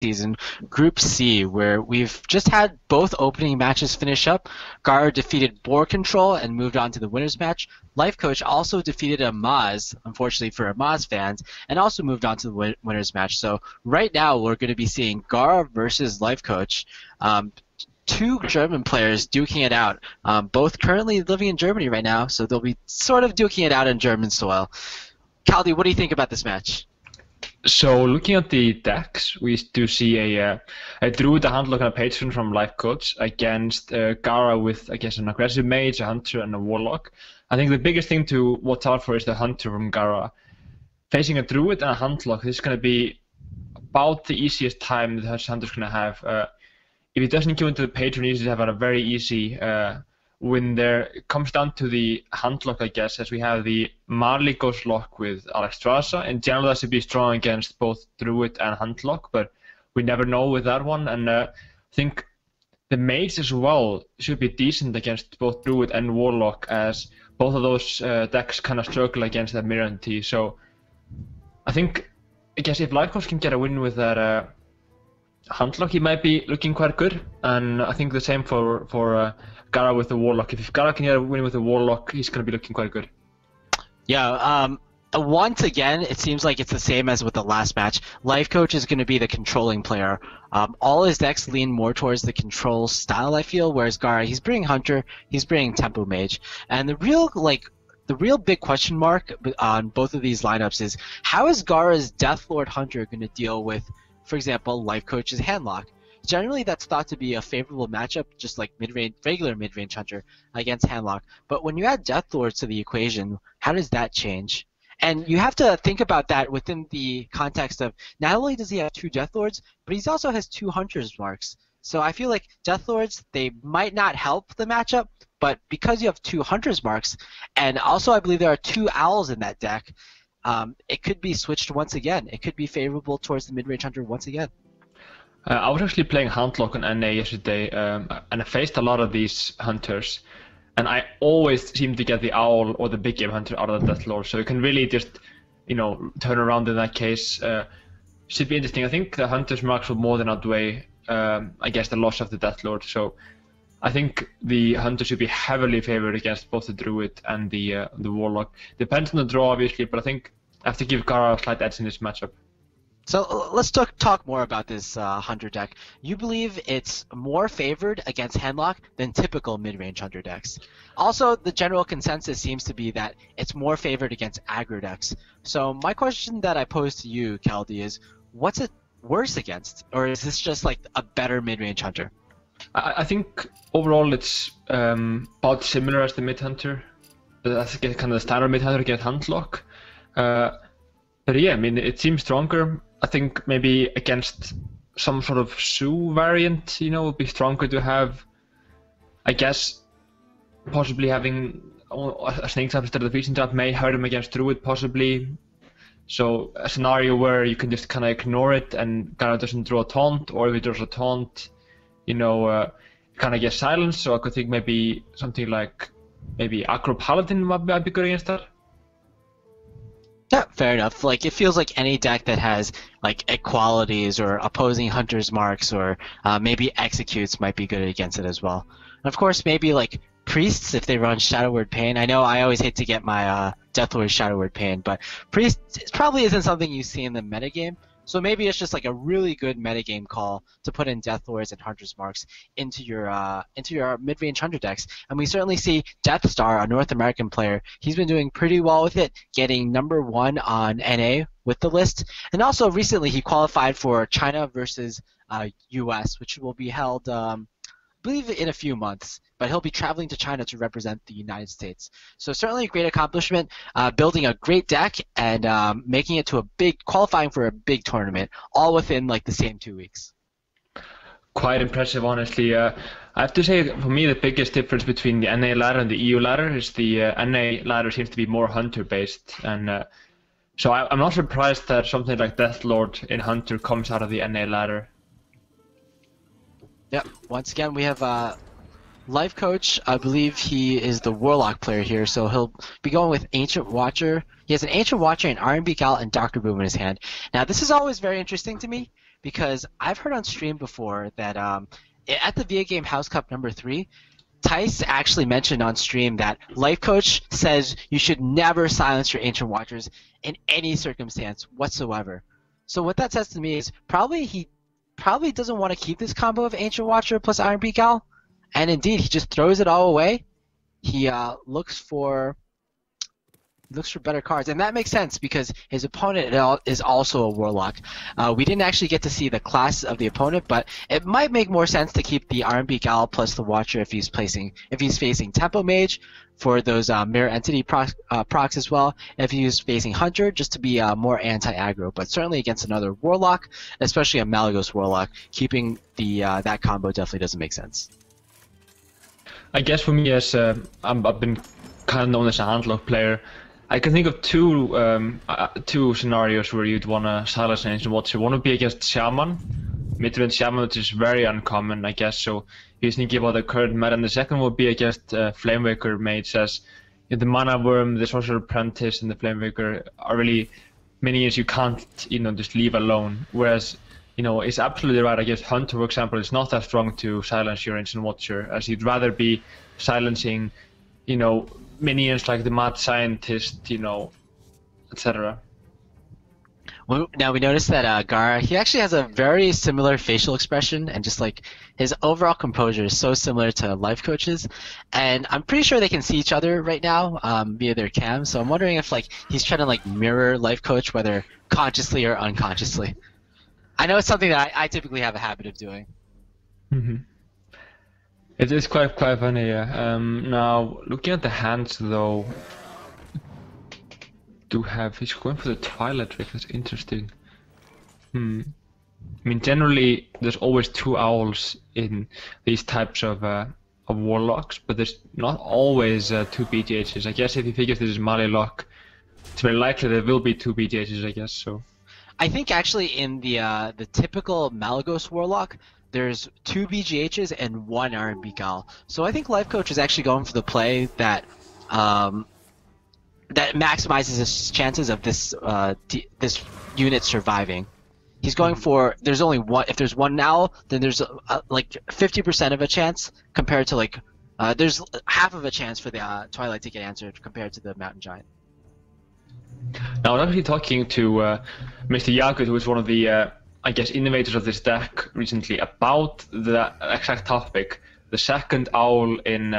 season, Group C, where we've just had both opening matches finish up. Gaara defeated Board Control and moved on to the winners match. Lifecoach also defeated Amaz, unfortunately for Amaz fans, and also moved on to the winners match. So right now we're going to be seeing Gaara versus Lifecoach. Two German players duking it out, both currently living in Germany right now, so they'll be sort of duking it out in German soil. Caldi, what do you think about this match? So looking at the decks, we do see a Druid, a Handlock, and a Patron from Lifecoach against Gaara with, I guess, an aggressive mage, a hunter, and a warlock. I think the biggest thing to watch out for is the hunter from Gaara. Facing a Druid and a Handlock, this is going to be about the easiest time the hunter's going to have. If he doesn't queue into the Patron, he's going to have a very easy win there. It comes down to the Handlock, I guess, as we have the Marligos lock with Alexstrasza. In general, that should be strong against both Druid and Handlock, but we never know with that one. And I think the Mage as well should be decent against both Druid and Warlock, as both of those decks kind of struggle against that Mirror T. So I think, I guess if Lifecoach can get a win with that Handlock, he might be looking quite good. And I think the same for Gaara with the Warlock. If Gaara can get a win with the Warlock, he's going to be looking quite good. Yeah, once again, it seems like it's the same as with the last match. Lifecoach is going to be the controlling player. All his decks lean more towards the control style, I feel, whereas Gaara, he's bringing Hunter, he's bringing Tempo Mage. And the real big question mark on both of these lineups is, how is Gaara's Deathlord Hunter going to deal with, for example, Lifecoach's Handlock? Generally, that's thought to be a favorable matchup, just like regular mid-range Hunter against Handlock. But when you add Deathlords to the equation, how does that change? And you have to think about that within the context of, not only does he have two Deathlords, but he also has two Hunter's marks. So I feel like Deathlords, they might not help the matchup, but because you have two Hunter's marks, and also I believe there are two Owls in that deck, it could be switched once again. It could be favorable towards the mid-range Hunter once again. I was actually playing Handlock on NA yesterday, and I faced a lot of these hunters, and I always seem to get the Owl or the big game hunter out of the Deathlord, so you can really just, turn around in that case. Should be interesting. I think the hunter's marks will more than outweigh, I guess, the loss of the Deathlord, so I think the hunter should be heavily favored against both the Druid and the Warlock. Depends on the draw, obviously, but I think I have to give Gaara a slight edge in this matchup. So let's talk more about this Hunter deck. You believe it's more favored against Handlock than typical mid-range Hunter decks. Also, the general consensus seems to be that it's more favored against aggro decks. So my question that I pose to you, Caldi, is what's it worse against? Or is this just like a better mid-range Hunter? I think overall it's about similar as the mid-hunter. That's kind of the standard mid-hunter against Handlock. But yeah, I mean, it seems stronger. I think maybe against some sort of Sue variant, would be stronger to have, I guess, possibly having a Snake Trap instead of the Feasting Trap may hurt him against Druid, possibly. So a scenario where you can just kind of ignore it and Gaara doesn't draw a taunt, or if he draws a taunt, kind of get silenced. So I could think maybe something like maybe Aggro Paladin might be good against that. Yeah, fair enough. Like, it feels like any deck that has like equalities or opposing Hunter's marks or maybe executes might be good against it as well. And of course, maybe like priests if they run Shadow Word Pain. I know I always hate to get my Deathlord Shadow Word Pain, but priests probably isn't something you see in the metagame. So maybe it's just like a really good metagame call to put in Deathlords and Hunter's Marks into your mid-range Hunter decks. And we certainly see Deathstar, a North American player, he's been doing pretty well with it, getting #1 on NA with the list. And also recently he qualified for China versus US, which will be held I believe in a few months, but he'll be traveling to China to represent the United States. So certainly a great accomplishment, building a great deck and making it to qualifying for a big tournament, all within like the same 2 weeks. Quite impressive, honestly. I have to say, for me, the biggest difference between the NA ladder and the EU ladder is the NA ladder seems to be more Hunter-based, and so I'm not surprised that something like Deathlord in Hunter comes out of the NA ladder. Yep. Once again, we have Lifecoach. I believe he is the Warlock player here, so he'll be going with Ancient Watcher. He has an Ancient Watcher, an R&B Gal, and Dr. Boom in his hand. Now, this is always very interesting to me because I've heard on stream before that at the VA Game House Cup #3, Tice actually mentioned on stream that Lifecoach says you should never silence your Ancient Watchers in any circumstance whatsoever. So what that says to me is he probably doesn't want to keep this combo of Ancient Watcher plus Iron Beak Owl, and indeed he just throws it all away. He looks for better cards, and that makes sense because his opponent is also a Warlock. We didn't actually get to see the class of the opponent, but it might make more sense to keep the Iron Beak Owl plus the Watcher if he's facing Tempo Mage for those Mirror Entity procs as well. If he's facing Hunter, just to be more anti-aggro, but certainly against another Warlock, especially a Malygos Warlock, keeping the that combo definitely doesn't make sense. I guess for me, as I've been kind of known as a handlock player, I can think of two scenarios where you'd want to silence an Ancient Watcher. One would be against Shaman, mid-range Shaman, which is very uncommon, I guess, so you're thinking about the current meta. And the second would be against Flamewaker Mage, as the Mana Worm, the Sorcerer Apprentice, and the Flamewaker are really minions you can't, just leave alone. Whereas, it's absolutely right. I guess Hunter, for example, is not that strong to silence your Ancient Watcher, as you'd rather be silencing, minions like the Mad Scientist, etc. Well, now we noticed that Gaara, he actually has a very similar facial expression, and just like his overall composure is so similar to Lifecoach's, and I'm pretty sure they can see each other right now via their cam. So I'm wondering if he's trying to mirror Lifecoach, whether consciously or unconsciously. I know it's something that I typically have a habit of doing. Mm-hmm. It is quite funny, yeah. Now, looking at the hands, though, he's going for the Twilight Trick. That's interesting. I mean, generally, there's always 2 owls in these types of warlocks, but there's not always 2 BGHs. I guess if you figure this is Malilock, it's very likely there will be 2 BGHs, I guess, so. I think actually in the typical Malygos Warlock, there's 2 BGHs and 1 Iron Beak Owl. So I think Lifecoach is actually going for the play that that maximizes his chances of this this unit surviving. He's going for there's only one. If there's 1 owl, then there's like 50% of a chance compared to there's half of a chance for the Twilight to get answered compared to the Mountain Giant. Now, I was actually talking to Mr. Yakut, who is one of the, I guess, innovators of this deck recently, about the exact topic, the second owl in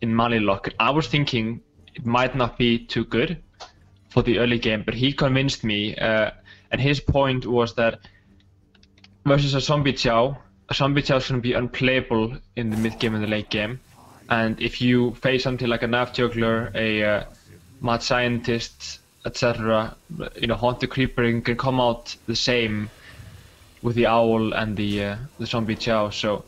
Malilock. I was thinking it might not be too good for the early game, but he convinced me, and his point was that versus a Zombie Chow is going to be unplayable in the mid game and the late game, and if you face something like a Nav Juggler, a Mad Scientist, etc., Haunt the Creeper can come out the same with the owl and the Zombie Chow. So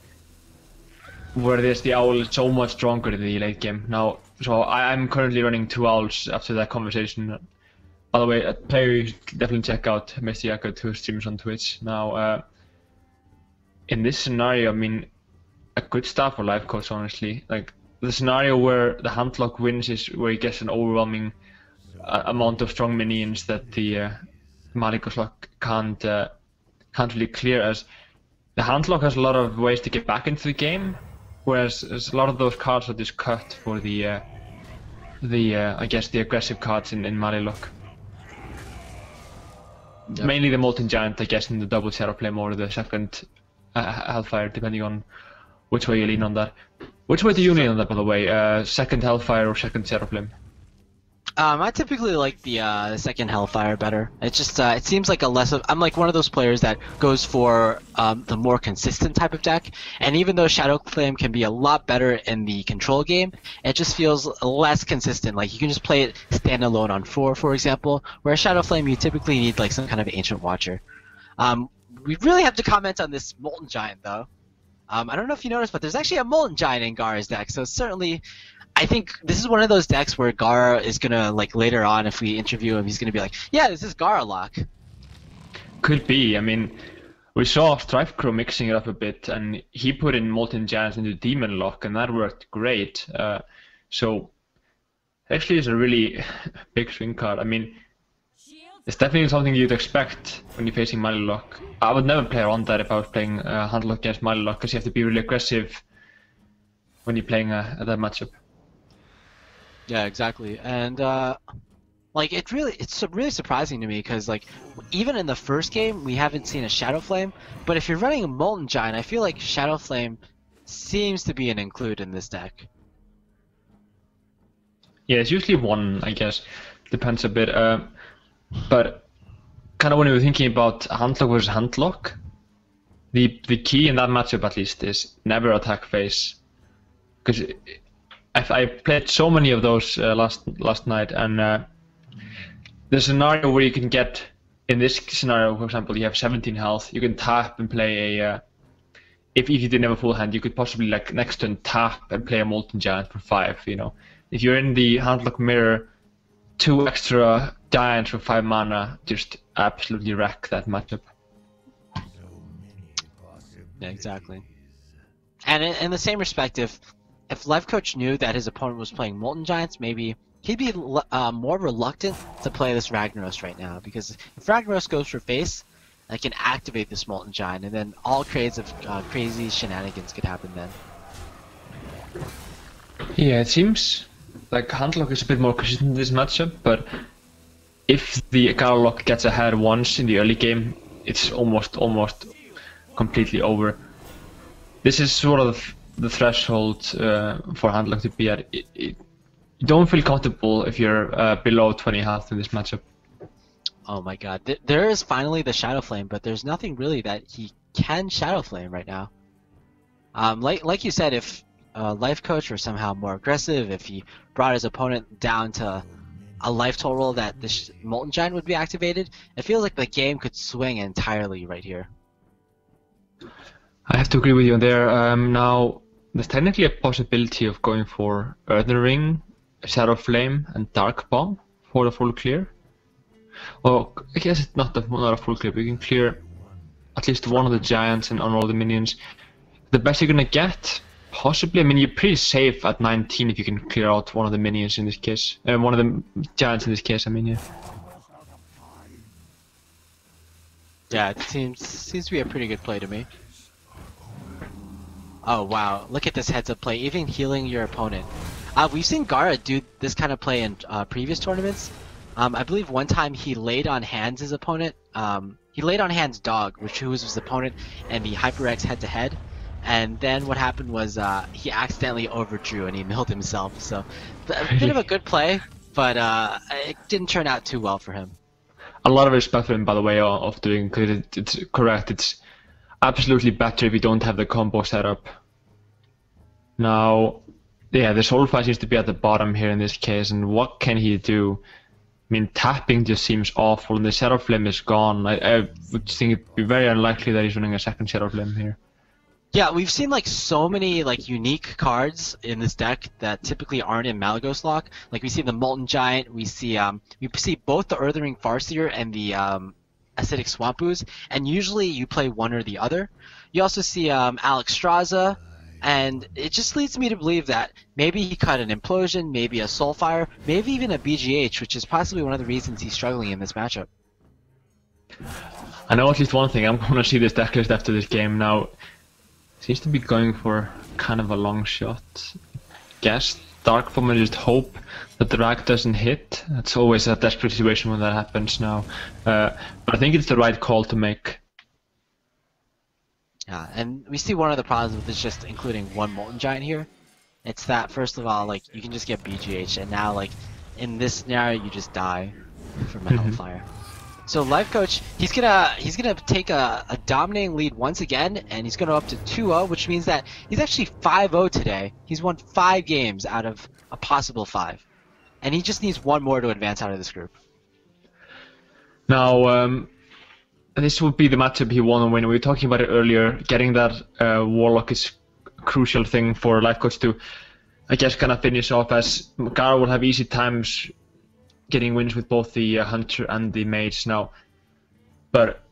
whereas the owl is so much stronger in the late game now. So I'm currently running 2 owls after that conversation. By the way, a player you should definitely check out, Mr. Yakut, who streams on Twitch. Now, in this scenario, I mean, a good start for Lifecoach, honestly. Like, the scenario where the handlock wins is where he gets an overwhelming amount of strong minions that the Malygos lock can't really clear, as the handlock has a lot of ways to get back into the game, whereas a lot of those cards are just cut for the I guess the aggressive cards in Malilock. Yep. Mainly the Molten Giant, I guess, in the double Shadow Flame or the second Hellfire, depending on which way you lean on that. Which way do you lean on that, by the way? Second Hellfire or second Shadow Flame? I typically like the second Hellfire better. It just it seems like I'm like one of those players that goes for the more consistent type of deck, and even though Shadow Flame can be a lot better in the control game, it just feels less consistent. Like you can just play it standalone on 4, for example, whereas Shadow Flame you typically need like some kind of Ancient Watcher. We really have to comment on this Molten Giant though. I don't know if you noticed, but there's actually a Molten Giant in Gaara's deck, so certainly I think this is one of those decks where Gaara is gonna, like, later on, if we interview him, he's gonna be like, yeah, this is Gaara lock. Could be. I mean, we saw Strife Crow mixing it up a bit, and he put in Molten Giants into Demon Lock, and that worked great. So, actually, it's a really big swing card. I mean, It's definitely something you'd expect when you're facing Mali Lock. I would never play around that if I was playing Hand Lock against Mali Lock, because you have to be really aggressive when you're playing that matchup. Yeah, exactly. And like it's really surprising to me because like even in the first game we haven't seen a Shadow Flame, but if you're running a Molten Giant, I feel like Shadow Flame seems to be an include in this deck. Yeah, it's usually one, I guess. Depends a bit. But kind of when you're thinking about Handlock versus Handlock, the key in that matchup at least is never attack phase. Because I played so many of those last night, and the scenario where you can get, in this scenario, for example, you have 17 health, you can tap and play a, if you didn't have a full hand, you could possibly like next turn tap and play a Molten Giant for 5, you know. If you're in the Handlock mirror, 2 extra Giants for 5 mana just absolutely wreck that matchup. Yeah, exactly. And in the same respect, if Lifecoach knew that his opponent was playing Molten Giants, maybe he'd be more reluctant to play this Ragnaros right now, because if Ragnaros goes for face, I can activate this Molten Giant, and then all kinds of crazy shenanigans could happen then. Yeah, it seems like Handlock is a bit more consistent in this matchup, but if the Gaara lock gets ahead once in the early game, it's almost completely over. This is sort of the threshold for Handlock to be at. You don't feel comfortable if you're below 20 health in this matchup. Oh my god, there is finally the Shadow Flame, but there's nothing really that he can Shadow Flame right now. Like you said, if Lifecoach were somehow more aggressive, if he brought his opponent down to a life total that this Molten Giant would be activated, it feels like the game could swing entirely right here. I have to agree with you on there. Now, there's technically a possibility of going for Earthen Ring, Shadow Flame, and Dark Bomb for the full clear. Well, I guess it's not a full clear, but you can clear at least one of the Giants and on all the minions. The best you're gonna get, possibly, I mean, you're pretty safe at 19 if you can clear out one of the minions in this case. One of the Giants in this case, I mean, yeah. Yeah, it seems to be a pretty good play to me. Oh wow, look at this heads-up play, even healing your opponent. We've seen Gaara do this kind of play in previous tournaments. I believe one time he laid on hands his opponent. He laid on hands Dog, who was his opponent, and the HyperX head-to-head. And then what happened was he accidentally overdrew and he milled himself. So a bit of a good play, but it didn't turn out too well for him. A lot of respect for him, by the way, of doing, because it's correct. It's absolutely better if you don't have the combo set up. Now, yeah, the Soulfire seems to be at the bottom here in this case, and what can he do? I mean, tapping just seems awful, and the Shadow Flame is gone. I would think it'd be very unlikely that he's running a second Shadow Flame here. Yeah, we've seen like so many like unique cards in this deck that typically aren't in Malygos lock. Like we see the Molten Giant, we see both the Earthen Ring Farseer and the Acidic Swamp Ooze, and usually you play one or the other. You also see Alexstrasza, and it just leads me to believe that maybe he cut an Implosion, maybe a Soulfire, maybe even a BGH, which is possibly one of the reasons he's struggling in this matchup. I know at least one thing. I'm going to see this deck list after this game now. Seems to be going for kind of a long shot. Guess Dark Bomb and just hope that the rag doesn't hit. That's always a desperate situation when that happens now. But I think it's the right call to make. Yeah, and we see one of the problems with this just including one Molten Giant here. It's that, first of all, like you can just get BGH, and now like in this scenario you just die from a Hellfire. So Lifecoach, he's gonna take a dominating lead once again, and he's gonna up to 2-0, which means that he's actually 5-0 today. He's won 5 games out of a possible 5, and he just needs one more to advance out of this group. Now, this would be the matchup he won and win. We were talking about it earlier. Getting that Warlock is a crucial thing for Lifecoach to, I guess, kind of finish off, as Gaara will have easy times getting wins with both the Hunter and the Mage now. But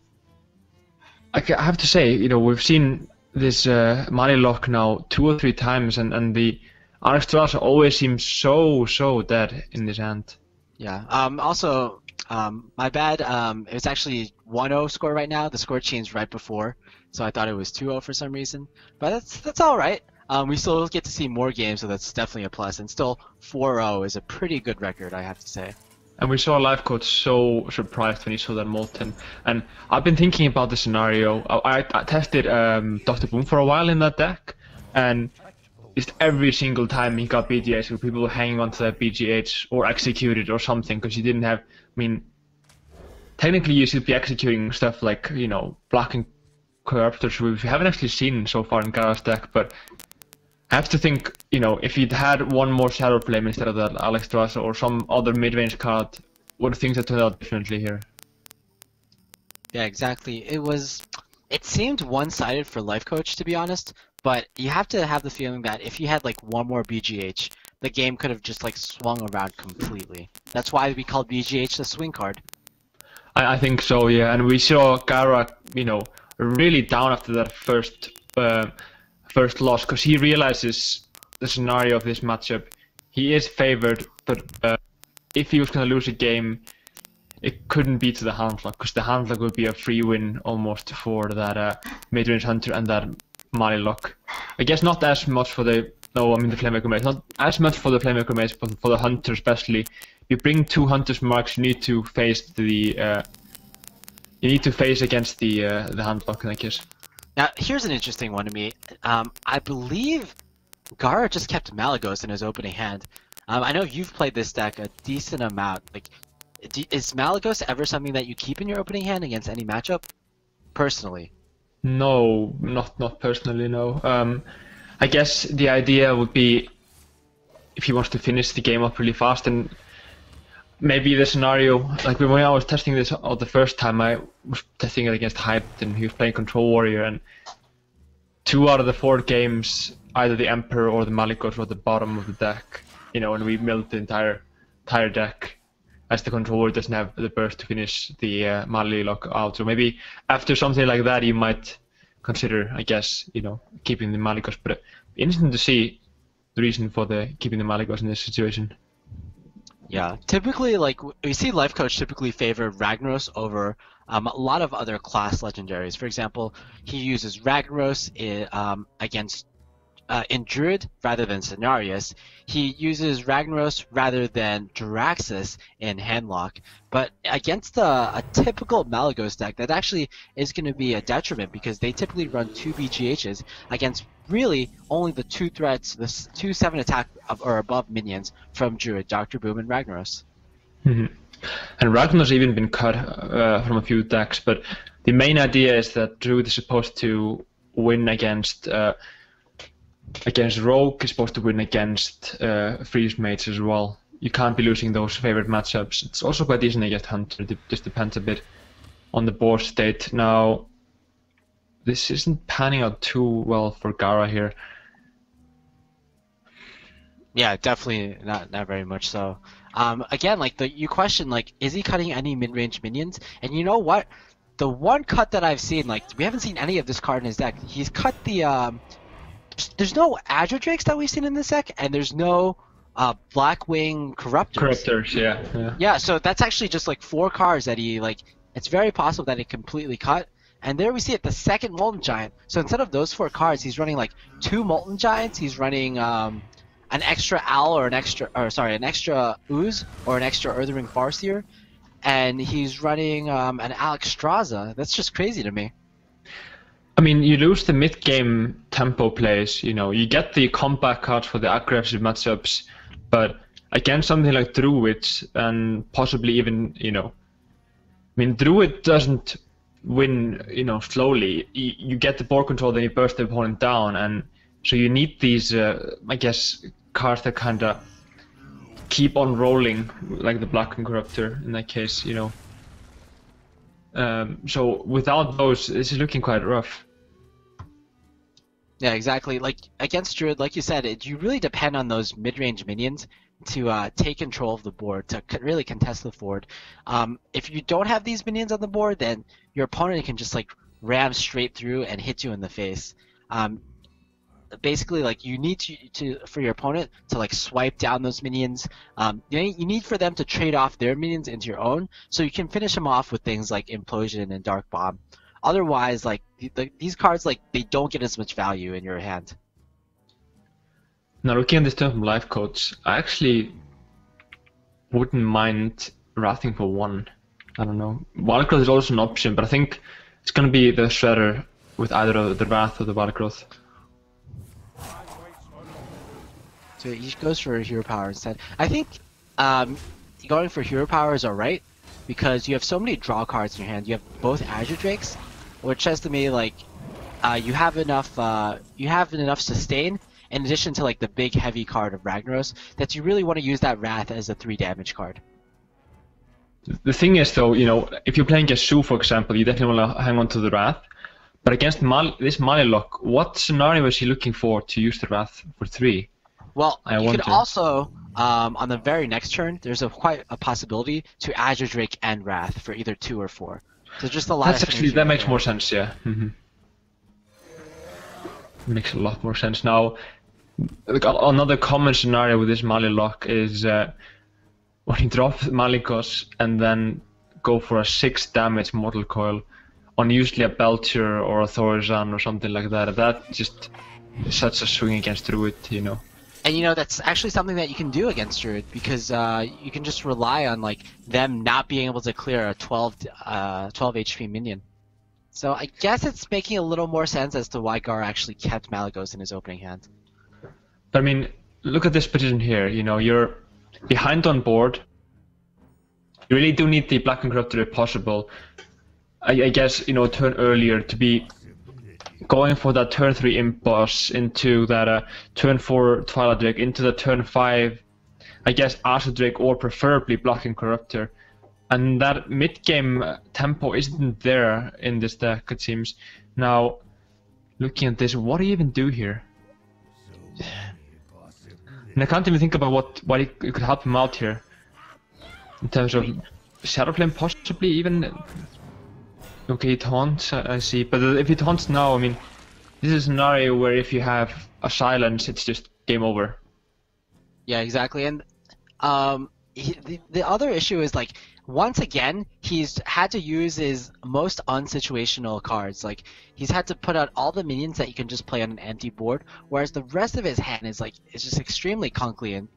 I have to say, you know, we've seen this Mali Lock now 2 or 3 times, and the Alexstrasza always seems so dead in this hand. Yeah. Also, My bad. It was actually 1-0 score right now. The score changed right before, so I thought it was 2-0 for some reason. But that's all right. We still get to see more games, so that's definitely a plus. And still, 4-0 is a pretty good record, I have to say. And we saw Lifecoach so surprised when he saw that Molten. And I've been thinking about the scenario. I tested Dr. Boom for a while in that deck, and just every single time he got BGH, with people hanging onto that BGH or executed or something, because he didn't have. I mean, technically you should be executing stuff like, you know, blocking corruptors, which we haven't actually seen so far in Gaara's deck, but I have to think, you know, if he'd had one more Shadow Flame instead of that Alex Strasser or some other mid-range card, would things have turned out differently here? Yeah, exactly. It seemed one-sided for Lifecoach, to be honest, but you have to have the feeling that if you had like one more BGH, the game could have just like swung around completely. That's why we called BGH the swing card. I think so, yeah. And we saw Gaara, you know, really down after that first loss, because he realizes the scenario of this matchup. He is favored, but if he was going to lose a game, it couldn't be to the handlock, because the handlock would be a free win almost for that mid-range hunter and that Mali lock. I guess not as much for the the Flamemaker Mace, not as much for the Flamemaker Mace, but for the hunter especially. You bring two hunters marks, you need to face against the handlock in that case. Now, here's an interesting one to me. I believe Gaara just kept Malygos in his opening hand. I know you've played this deck a decent amount. Like, is Malygos ever something that you keep in your opening hand against any matchup? Personally. No, not personally, no. I guess the idea would be if he wants to finish the game up really fast, and maybe the scenario, like when I was testing this out the first time, I was testing it against Hyped, and he was playing Control Warrior, and 2 out of the 4 games, either the Emperor or the Malygos were at the bottom of the deck, you know, and we milled the entire deck, as the Control Warrior doesn't have the burst to finish the Mali lock out. So maybe after something like that, you might consider, I guess, you know, keeping the Malygos. But interesting to see the reason for keeping the Malygos in this situation. Yeah, typically, like, we see Lifecoach typically favor Ragnaros over a lot of other class legendaries. For example, he uses Ragnaros against in Druid rather than Cenarius. He uses Ragnaros rather than Jiraxis in Handlock. But against a typical Malygos deck, that actually is going to be a detriment, because they typically run 2 BGHs against really only the 2 threats, the 2 7 attack or above minions from Druid, Dr. Boom, and Ragnaros. Mm-hmm. And Ragnar's even been cut from a few decks, but the main idea is that Druid is supposed to win against Rogue, is supposed to win against Freeze Mates as well. You can't be losing those favorite matchups. It's also quite decent against Hunter. It just depends a bit on the board state. Now, this isn't panning out too well for Gaara here. Yeah, definitely not very much so. Again, like you question, like, is he cutting any mid-range minions? And you know what? The one cut that I've seen, like, we haven't seen any of this card in his deck. He's cut the there's no Azure Drakes that we've seen in this deck, and there's no Blackwing Corruptors. Yeah. Yeah, so that's actually just like 4 cards that he, like, it's very possible that he completely cut. And there we see it, the second Molten Giant. So instead of those 4 cards, he's running like 2 Molten Giants. He's running an extra Owl or an extra Ooze or an extra Earthring Farseer, and he's running an Alex Straza. That's just crazy to me. I mean, you lose the mid-game tempo plays, you know, you get the combat cards for the aggressive matchups, but against something like Druid, and possibly even, you know, I mean, Druid doesn't win, you know, slowly. You get the board control, then you burst the opponent down, and so you need these, I guess, cards that kind of keep on rolling, like the Blackwing Corruptor in that case, you know. So without those, this is looking quite rough. Yeah, exactly. Like against Druid, like you said, you really depend on those mid-range minions to take control of the board, to really contest the board. If you don't have these minions on the board, then your opponent can just like ram straight through and hit you in the face. basically like you need to for your opponent to like swipe down those minions. You need for them to trade off their minions into your own, so you can finish them off with things like Implosion and Dark Bomb. Otherwise, like these cards, like they don't get as much value in your hand. Now looking at this turn from Lifecoach, I actually wouldn't mind wrathing for 1. I don't know. Wild Growth is also an option, but I think it's gonna be the Shredder with either the Wrath or the Wild Growth. So he goes for Hero Power instead. I think going for Hero Power is alright, because you have so many draw cards in your hand. You have both Azure Drakes, which says to me like you have enough sustain in addition to like the big heavy card of Ragnaros that you really want to use that Wrath as a 3 damage card. The thing is though, you know, if you're playing against Shu, for example, you definitely want to hang on to the Wrath. But against this Malilock, what scenario is he looking for to use the Wrath for 3? Well, you could also, on the very next turn, there's quite a possibility to Azure Drake and Wrath for either 2 or 4. So just a lot that makes more sense, yeah. Makes a lot more sense. Now, another common scenario with this Malilock is when you drop Malikos and then go for a 6 damage Mortal Coil on usually a Belcher or a Thorazan or something like that. That just is such a swing against Druid, you know. And you know, that's actually something that you can do against Druid, because you can just rely on like them not being able to clear a 12 HP minion. So I guess it's making a little more sense as to why Gaara actually kept Malygos in his opening hand. But I mean, look at this position here, you know, you're behind on board. You really do need the Black and Corruptor if possible. I guess, you know, a turn earlier to be going for that turn 3 Imp Boss into that turn 4 Twilight Drake, into the turn 5, I guess, Azure Drake, or preferably Black and Corruptor. And that mid-game tempo isn't there in this deck, it seems. Now, looking at this, what do you even do here? And I can't even think about what it could help him out here. In terms of Shadow Flame, possibly even. Okay, it taunts, I see. But if it taunts now, I mean, this is a scenario where if you have a silence, it's just game over. Yeah, exactly. And the other issue is like, once again, he's had to use his most unsituational cards. Like, he's had to put out all the minions that you can just play on an empty board, whereas the rest of his hand is like, it's just extremely clunky and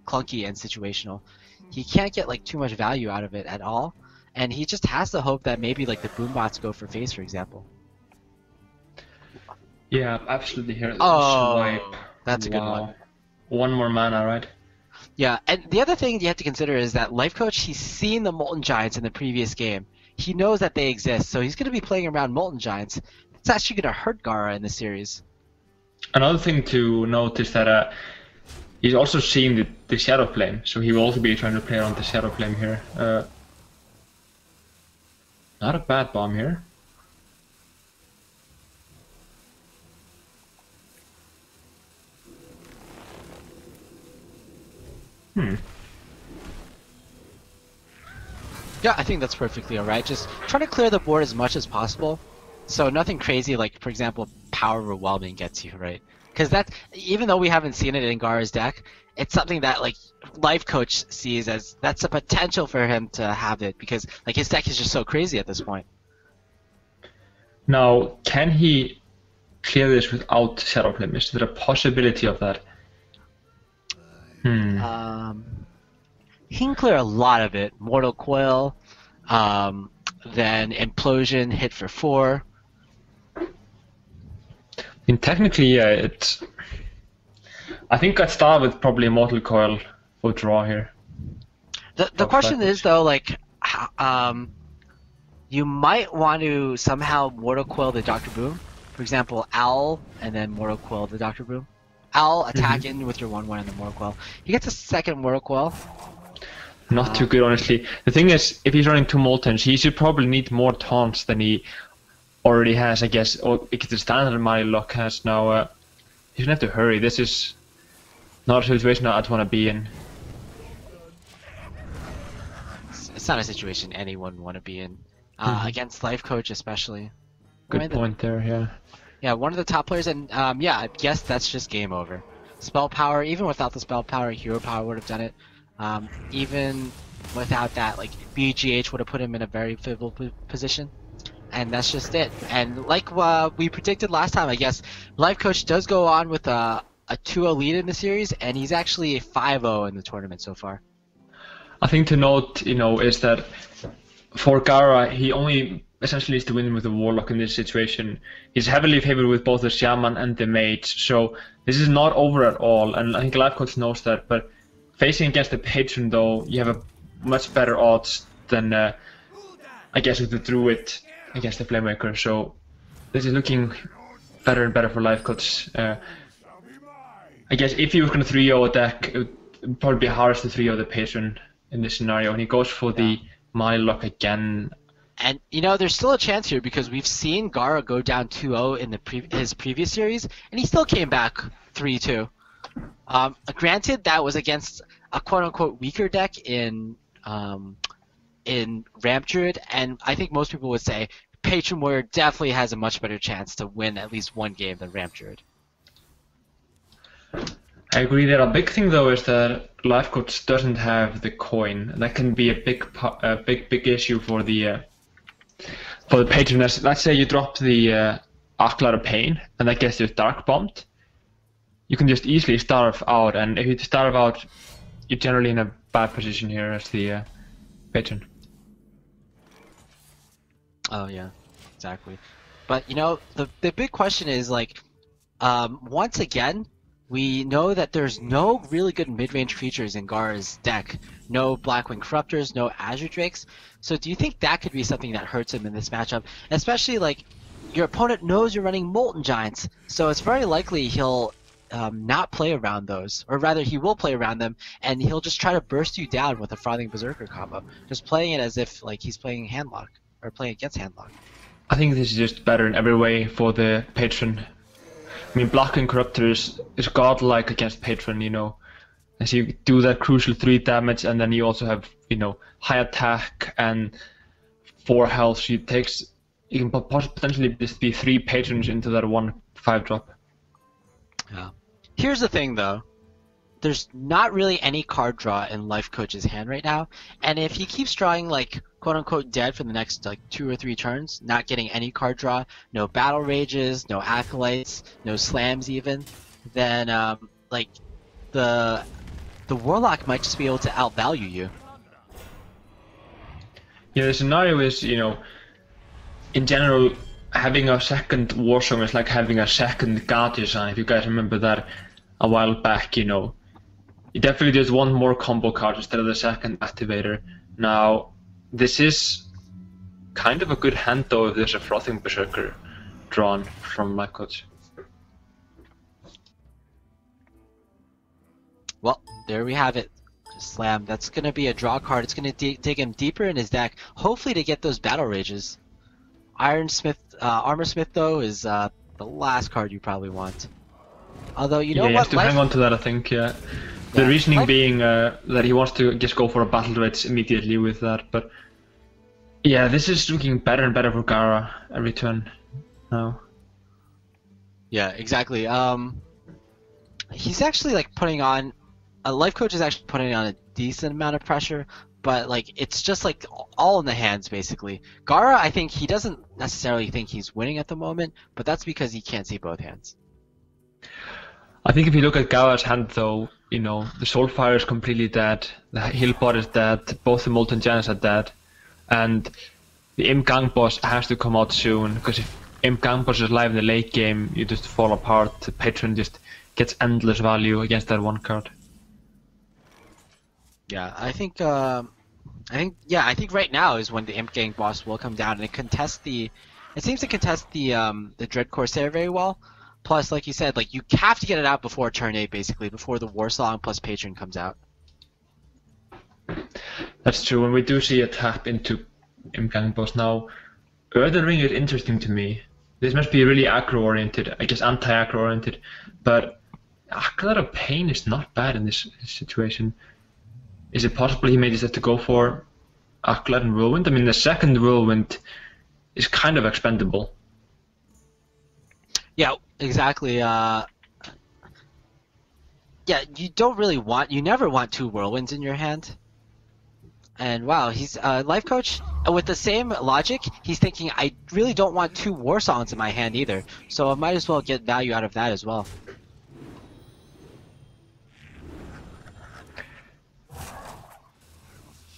situational. He can't get like too much value out of it at all, and he just has to hope that maybe like the boombots go for face, for example. Yeah, absolutely. Here, swipe. That's a good one. One more mana, right? Yeah, and the other thing you have to consider is that Lifecoach, he's seen the Molten Giants in the previous game. He knows that they exist, so he's going to be playing around Molten Giants. It's actually going to hurt Gaara in the series. Another thing to note is that he's also seen the Shadow Flame, so he will also be trying to play around the Shadow Flame here. Not a bad bomb here. Yeah, I think that's perfectly alright. Just try to clear the board as much as possible. So nothing crazy like, for example, Power Overwhelming gets you, right? Because that's, even though we haven't seen it in Gaara's deck, it's something that like Lifecoach sees as that's a potential for him to have it, because like his deck is just so crazy at this point. Now, can he clear this without Shadow Flame? Is there a possibility of that? He can clear a lot of it. Mortal Coil, then Implosion, hit for 4. I mean, technically, yeah, it's. I think I'd start with probably Mortal Coil for draw here. The question is though, like, you might want to somehow Mortal Coil the Dr. Boom. For example, Owl and then Mortal Coil the Dr. Boom. Owl attack in with your 1/1 and the Mortal Coil. He gets a second Mortal Coil. Not too good, honestly. The thing is, if he's running 2 Moltens, he should probably need more taunts than he already has, I guess. Or because the standard Malilock has now. He's gonna have to hurry. This is not a situation I'd want to be in. It's not a situation anyone would want to be in. Against Lifecoach especially. Good point there, yeah. Yeah, one of the top players, and yeah, I guess that's just game over. Spell power, even without the spell power, hero power would have done it. Even without that, like BGH would have put him in a very favorable position, and that's just it. And like we predicted last time, I guess Lifecoach does go on with a 2-0 lead in the series, and he's actually a 5-0 in the tournament so far. I think to note, is that for Gaara, he only essentially needs to win with the Warlock in this situation. He's heavily favored with both the Shaman and the Mage, so this is not over at all, and I think Lifecoach knows that, but facing against the Patron though, you have a much better odds than, I guess, with the Druid against the Flamemaker, so this is looking better and better for Lifecoach. I guess if he was going to 3-0 a deck, it would probably be hardest to 3-0 the Patron in this scenario, and he goes for the Mylok again. And there's still a chance here because we've seen Gaara go down 2-0 in his previous series, and he still came back 3-2. Granted, that was against a quote-unquote weaker deck in Ramp Druid, and I think most people would say Patron Warrior definitely has a much better chance to win at least one game than Ramp Druid. I agree there. A big thing though is that Lifecoach doesn't have the coin. That can be a big issue for the Patron. Let's say you drop the Aklar Pain and that gets you Dark Bombed. You can just easily starve out, and if you starve out, you're generally in a bad position here as the Patron. Oh yeah, exactly. But the big question is like, once again, we know that there's no really good mid-range creatures in Gaara's deck. No Blackwing Corruptors, no Azure Drakes. So do you think that could be something that hurts him in this matchup? Especially like, your opponent knows you're running Molten Giants, so it's very likely he'll not play around those. Or rather, he will play around them, and he'll just try to burst you down with a Frothing Berserker combo. Just playing it as if like he's playing Handlock, or playing against Handlock. I think this is just better in every way for the Patron. I mean, Blackwing Corruptor is godlike against Patron, as you do that crucial 3 damage, and then you also have, high attack and 4 health. So you can potentially just be 3 Patrons into that 1 5-drop. Yeah. Here's the thing though. There's not really any card draw in Lifecoach's hand right now, and if he keeps drawing like quote-unquote dead for the next like 2 or 3 turns, not getting any card draw, no Battle Rages, no Acolytes, no Slams even, then like the Warlock might just be able to outvalue you. Yeah, the scenario is, in general, having a second Warsong is like having a second Guardian, if you guys remember that a while back, You definitely just want more combo cards instead of the second activator. Now, this is kind of a good hand though if there's a Frothing Berserker drawn from Lifecoach. Well, there we have it. Slam. That's going to be a draw card. It's going to take him deeper in his deck, hopefully to get those Battle Rages. Armor Smith though is the last card you probably want. Although you know what, you have to hang on to that, I think. Yeah. The reasoning being that he wants to just go for a Battle Rage immediately with that, but yeah, this is looking better and better for Gaara every turn now. Yeah, exactly. He's actually like putting on. Lifecoach is actually putting on a decent amount of pressure, but like it's just like all in the hands basically. Gaara, I think he doesn't necessarily think he's winning at the moment, but that's because he can't see both hands. I think if you look at Gaara's hand though, the Soulfire is completely dead, the Healbot is dead, both the Molten Giants are dead, and the Imp Gang boss has to come out soon, because if Imp Gang boss is live in the late game, you just fall apart. The Patron just gets endless value against that one card. Yeah, I think right now is when the Imp Gang boss will come down, and it seems to contest the Dread Corsair very well. Plus, like you said, like you have to get it out before turn 8, basically, before the War Song plus Patron comes out. That's true, and we do see a tap into Imp Gang boss now. Elden Ring is interesting to me. This must be really aggro-oriented, I guess anti-aggro-oriented, but Aklar Pain is not bad in this situation. Is it possible he may just have to go for Aklar and Whirlwind? I mean, the second Whirlwind is kind of expendable. Yeah, exactly. Yeah, you never want two whirlwinds in your hand. And wow, he's life coach with the same logic. He's thinking, I really don't want two war songs in my hand either, so I might as well get value out of that as well.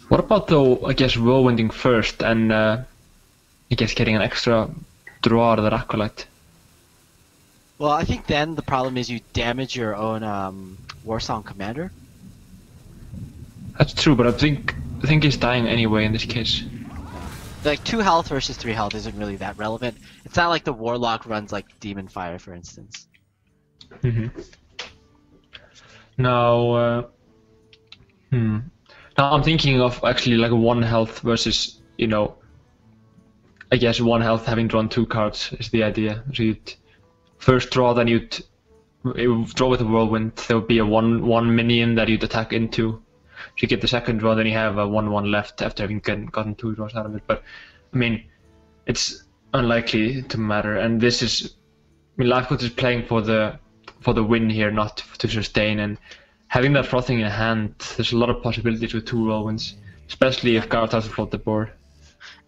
What about though, I guess, whirlwinding first and I guess getting an extra draw out of that acolyte? Well, I think then the problem is you damage your own war song commander. That's true, but I think he's dying anyway in this case. Like 2 health versus 3 health isn't really that relevant. It's not like the warlock runs like demon fire, for instance. hmm Now, now I'm thinking of actually like 1 health versus, I guess 1 health having drawn 2 cards is the idea. So you'd first draw, then you'd draw with a whirlwind. There would be a 1/1 minion that you'd attack into. If you get the second draw, then you have a 1/1 left after having gotten 2 draws out of it. But I mean, it's unlikely to matter. And this is, I mean, Lifecoach is playing for the win here, not to sustain. And having that frothing in hand, there's a lot of possibilities with 2 whirlwinds, especially if Gaara doesn't float the board.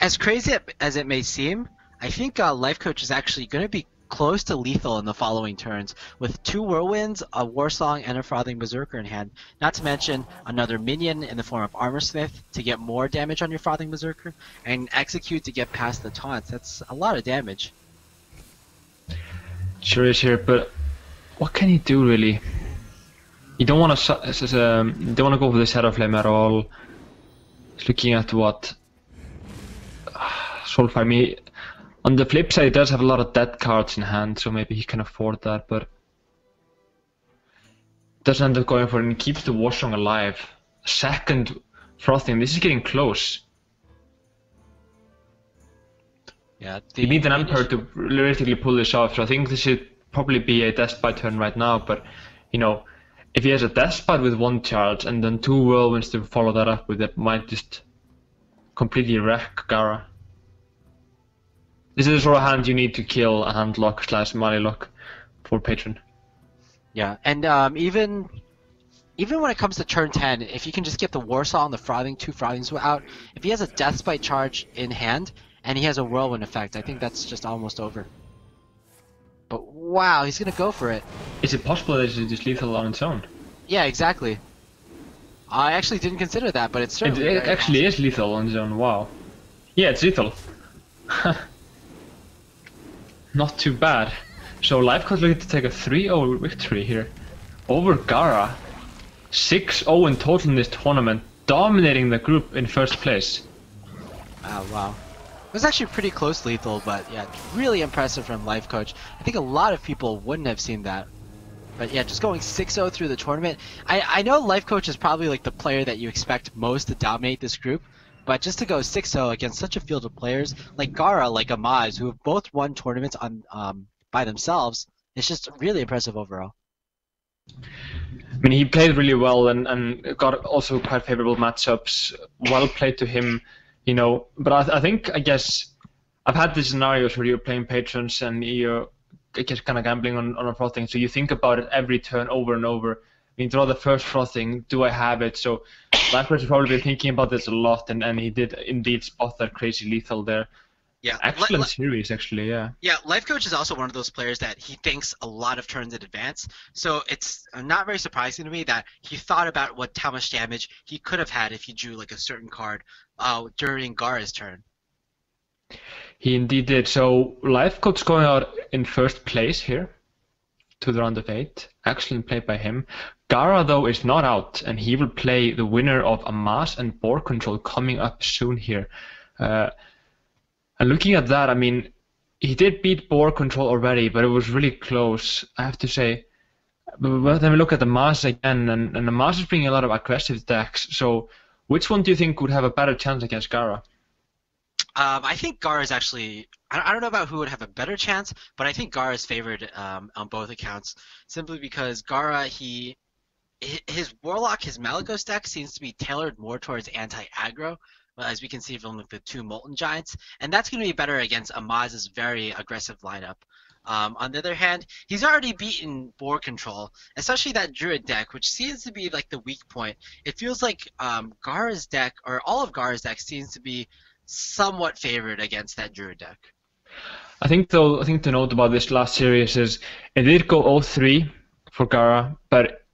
As crazy as it may seem, I think Life Coach is actually going to be close to lethal in the following turns, with 2 whirlwinds, a Warsong, and a Frothing Berserker in hand. Not to mention another minion in the form of Armorsmith to get more damage on your Frothing Berserker, and Execute to get past the taunts. That's a lot of damage. Sure is here, but what can he do really? You don't want to go for the Shadow Flame at all. He's looking at what Soulfire me. On the flip side, he does have a lot of dead cards in hand, so maybe he can afford that, but doesn't end up going for it and keeps the Warsong alive. Second Frothing, this is getting close. Yeah, You need an Emperor to realistically pull this off, so I think this should probably be a Despite turn right now, but if he has a Despite with 1 charge and then 2 Whirlwinds to follow that up with, it might just completely wreck Gaara. This is the sort of hand you need to kill a handlock / money lock for Patron. Yeah, and even when it comes to turn 10, if you can just get the Warsong, the Frothing, 2 Frothings out, if he has a Deathbite charge in hand and he has a Whirlwind effect, I think that's just almost over. But wow, he's gonna go for it. Is it possible that it's just lethal on its own? Yeah, exactly. I actually didn't consider that, but it's certainly It actually is lethal on its own, wow. Yeah, it's lethal. Not too bad. So Lifecoach looking to take a 3-0 victory here over Gaara. 6-0 in total in this tournament, dominating the group in first place. Wow. It was actually pretty close lethal, but yeah, really impressive from Lifecoach. I think a lot of people wouldn't have seen that. But yeah, just going 6-0 through the tournament. I know Lifecoach is probably like the player that you expect most to dominate this group, but just to go 6-0 against such a field of players like Gaara, like Amaz, who have both won tournaments on by themselves, it's just really impressive overall. I mean, he played really well and got also quite favorable matchups. Well played to him, But I guess I've had these scenarios where you're playing patrons and you're, I guess, kind of gambling on a frothing. So you think about it every turn over and over. I mean, draw the first frothing. Do I have it? So Lifecoach has probably been thinking about this a lot, and he did indeed spot that crazy lethal there. Yeah, excellent series, actually. Yeah. Yeah, Lifecoach is also one of those players that he thinks a lot of turns in advance. So it's not very surprising to me that he thought about how much damage he could have had if he drew like a certain card during Gaara's turn. He indeed did. So Lifecoach going out in first place here to the round of 8. Excellent play by him. Gaara, though, is not out, and he will play the winner of Amaz and Board Control coming up soon here. And looking at that, I mean, he did beat Board Control already, but it was really close, I have to say. But then we look at Amaz again, and Amaz is bringing a lot of aggressive decks. So which one do you think would have a better chance against Gaara? I think Gaara is actually. I don't know about who would have a better chance, but I think Gaara is favored on both accounts, simply because Gaara, his Warlock, his Malygos deck seems to be tailored more towards anti-aggro, as we can see from the 2 Molten Giants, and that's going to be better against Amaz's very aggressive lineup. On the other hand, he's already beaten board control, especially that Druid deck, which seems to be like the weak point. It feels like Gaara's deck, or all of Gaara's deck, seems to be somewhat favored against that Druid deck. I think to note about this last series is it did go 0-3 for Gaara, but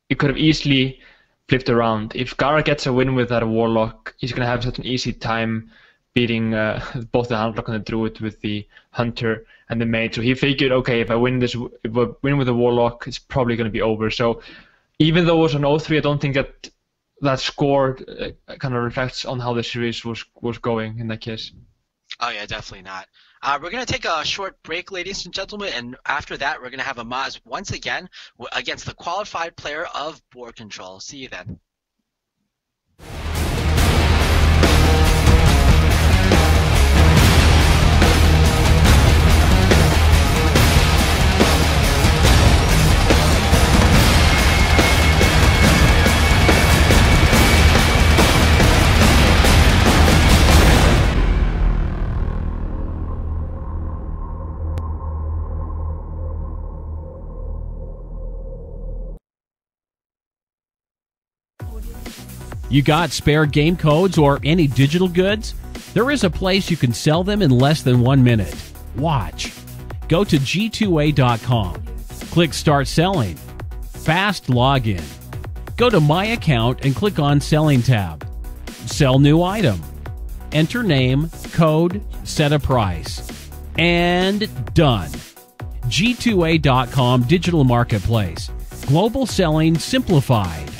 it could have easily flipped around. If Gaara gets a win with that Warlock, he's gonna have such an easy time beating both the Handlock and the Druid with the Hunter and the Mage. So he figured, okay, if I win with the Warlock, it's probably going to be over. So even though it was an 0-3, I don't think that score kind of reflects on how the series was going in that case. Oh yeah, definitely not. We're going to take a short break, ladies and gentlemen, and after that we're going to have a Maz once again against the qualified player of board control. See you then. You got spare game codes or any digital goods? There is a place you can sell them in less than 1 minute. Watch. Go to g2a.com. Click Start Selling. Fast login. Go to My Account and click on Selling tab. Sell new item. Enter name, code, set a price. And done. G2a.com Digital Marketplace. Global selling simplified.